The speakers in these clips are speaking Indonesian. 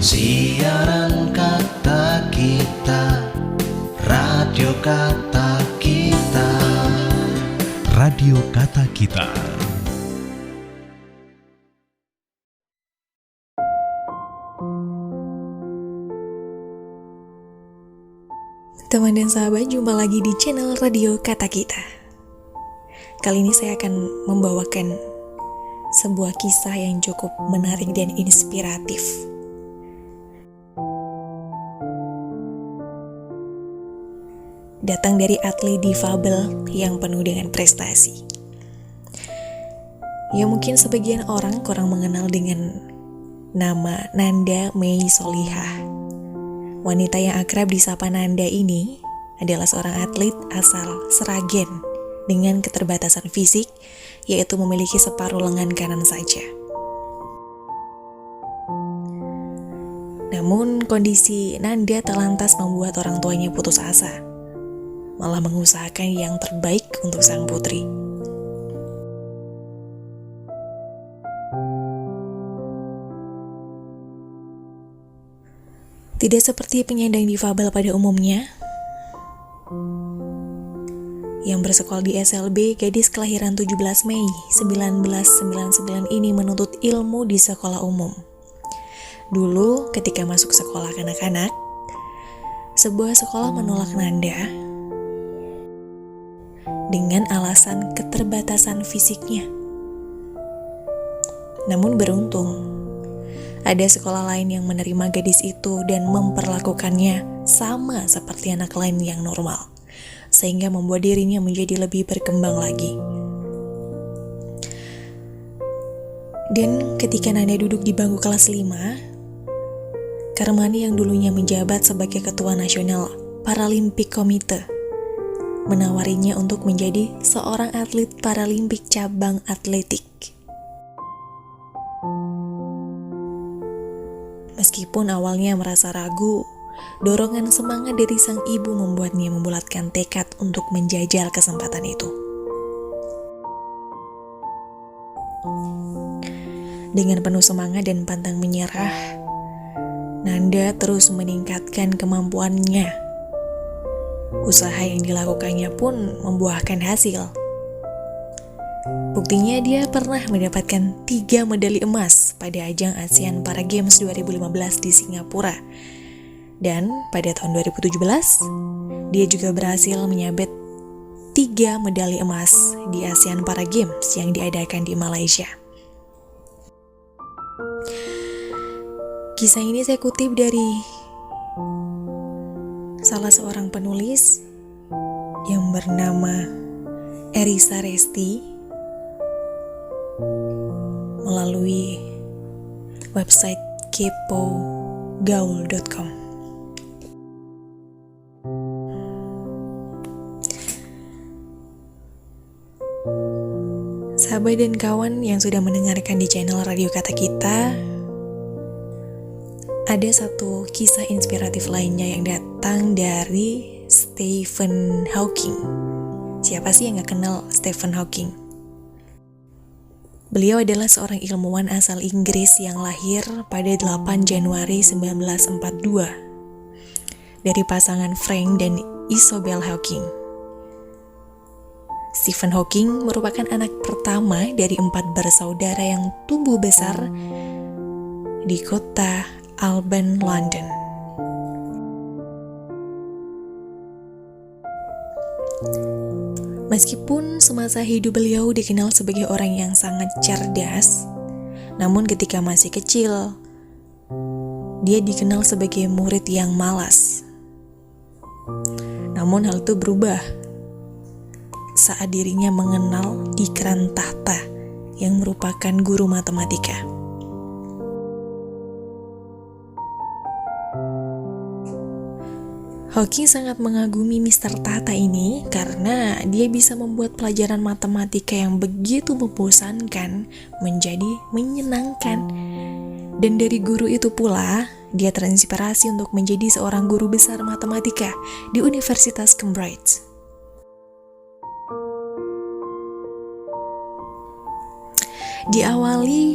Siaran kata kita, radio kata kita. Radio Kata Kita. Teman dan sahabat, jumpa lagi di channel Radio Kata Kita. Kali ini saya akan membawakan sebuah kisah yang cukup menarik dan inspiratif. Datang dari atlet difabel yang penuh dengan prestasi. Ya, mungkin sebagian orang kurang mengenal dengan nama Nanda Mei Solihah. Wanita yang akrab disapa Nanda ini adalah seorang atlet asal Sragen dengan keterbatasan fisik, yaitu memiliki separuh lengan kanan saja. Namun kondisi Nanda tak lantas membuat orang tuanya putus asa, malah mengusahakan yang terbaik untuk sang putri. Tidak seperti penyandang difabel pada umumnya, yang bersekolah di SLB, gadis kelahiran 17 Mei 1999 ini menuntut ilmu di sekolah umum. Dulu ketika masuk sekolah kanak-kanak, sebuah sekolah menolak Nanda dengan alasan keterbatasan fisiknya. Namun beruntung, ada sekolah lain yang menerima gadis itu dan memperlakukannya sama seperti anak lain yang normal, sehingga membuat dirinya menjadi lebih berkembang lagi. Dan ketika Nanda duduk di bangku kelas 5, Karmani yang dulunya menjabat sebagai Ketua Nasional Paralimpik Komite menawarinya untuk menjadi seorang atlet Paralimpik cabang atletik. Meskipun awalnya merasa ragu, dorongan semangat dari sang ibu membuatnya membulatkan tekad untuk menjajal kesempatan itu. Dengan penuh semangat dan pantang menyerah, Nanda terus meningkatkan kemampuannya. Usaha yang dilakukannya pun membuahkan hasil. Buktinya dia pernah mendapatkan 3 medali emas pada ajang ASEAN Para Games 2015 di Singapura. Dan pada tahun 2017, dia juga berhasil menyabet 3 medali emas di ASEAN Para Games yang diadakan di Malaysia. Kisah ini saya kutip dari salah seorang penulis yang bernama Erisa Resti melalui website kepogaul.com. Sahabat dan kawan yang sudah mendengarkan di channel Radio Kata Kita, ada satu kisah inspiratif lainnya yang datang dari Stephen Hawking. Siapa sih yang gak kenal Stephen Hawking? Beliau adalah seorang ilmuwan asal Inggris yang lahir pada 8 Januari 1942 dari pasangan Frank dan Isobel Hawking. Stephen Hawking merupakan anak pertama dari 4 bersaudara yang tumbuh besar di kota Alban, London. Meskipun semasa hidup beliau dikenal sebagai orang yang sangat cerdas, namun ketika masih kecil, dia dikenal sebagai murid yang malas. Namun hal itu berubah saat dirinya mengenal Dikran Tahta yang merupakan guru matematika. Hawking sangat mengagumi Mr. Tahta ini karena dia bisa membuat pelajaran matematika yang begitu membosankan menjadi menyenangkan. Dan dari guru itu pula, dia terinspirasi untuk menjadi seorang guru besar matematika di Universitas Cambridge. Diawali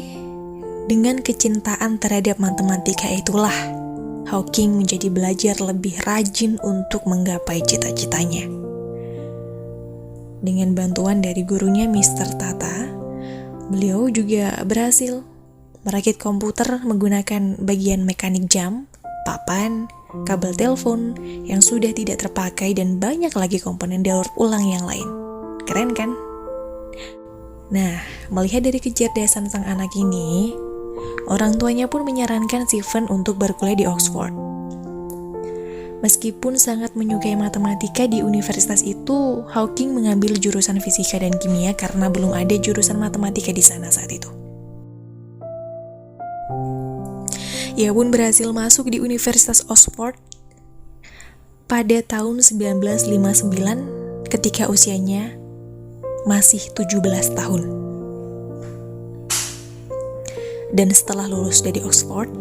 Dengan kecintaan terhadap matematika itulah Hawking menjadi belajar lebih rajin untuk menggapai cita-citanya. Dengan bantuan dari gurunya Mr. Tata, beliau juga berhasil merakit komputer menggunakan bagian mekanik jam, papan, kabel telepon yang sudah tidak terpakai, dan banyak lagi komponen daur ulang yang lain. Keren kan? Nah, melihat dari kecerdasan sang anak ini, orang tuanya pun menyarankan Stephen untuk berkuliah di Oxford. Meskipun sangat menyukai matematika di universitas itu, Hawking mengambil jurusan fisika dan kimia karena belum ada jurusan matematika di sana saat itu. Ia pun berhasil masuk di Universitas Oxford pada tahun 1959 ketika usianya masih 17 tahun. Dan setelah lulus dari Oxford,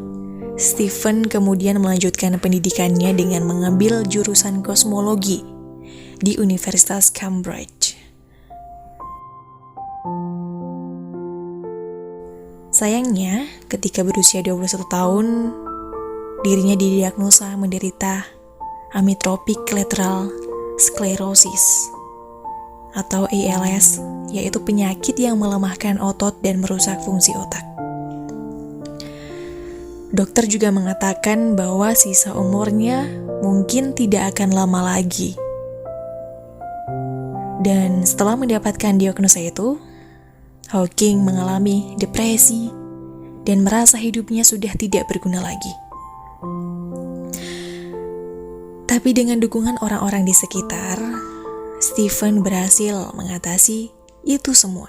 Stephen kemudian melanjutkan pendidikannya dengan mengambil jurusan kosmologi di Universitas Cambridge. Sayangnya, ketika berusia 21 tahun, dirinya didiagnosa menderita amyotrophic lateral sclerosis atau ALS, yaitu penyakit yang melemahkan otot dan merusak fungsi otak. Dokter juga mengatakan bahwa sisa umurnya mungkin tidak akan lama lagi. Dan setelah mendapatkan diagnosa itu, Hawking mengalami depresi dan merasa hidupnya sudah tidak berguna lagi. Tapi dengan dukungan orang-orang di sekitar, Stephen berhasil mengatasi itu semua.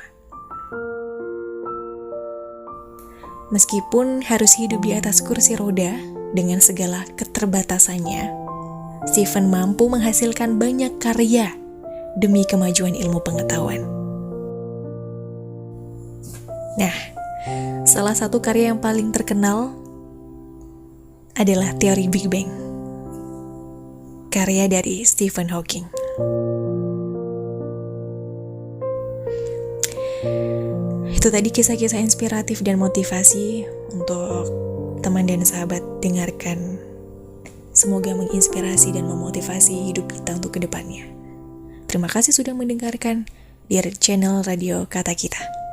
Meskipun harus hidup di atas kursi roda dengan segala keterbatasannya, Stephen mampu menghasilkan banyak karya demi kemajuan ilmu pengetahuan. Nah, salah satu karya yang paling terkenal adalah teori Big Bang, karya dari Stephen Hawking. Itu tadi kisah-kisah inspiratif dan motivasi untuk teman dan sahabat dengarkan. Semoga menginspirasi dan memotivasi hidup kita untuk kedepannya. Terima kasih sudah mendengarkan di channel Radio Kata Kita.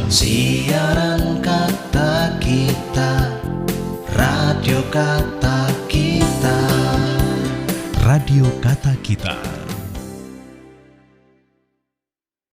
Siaran Kata Kita, Radio Kata Kita. Radio Kata Kita.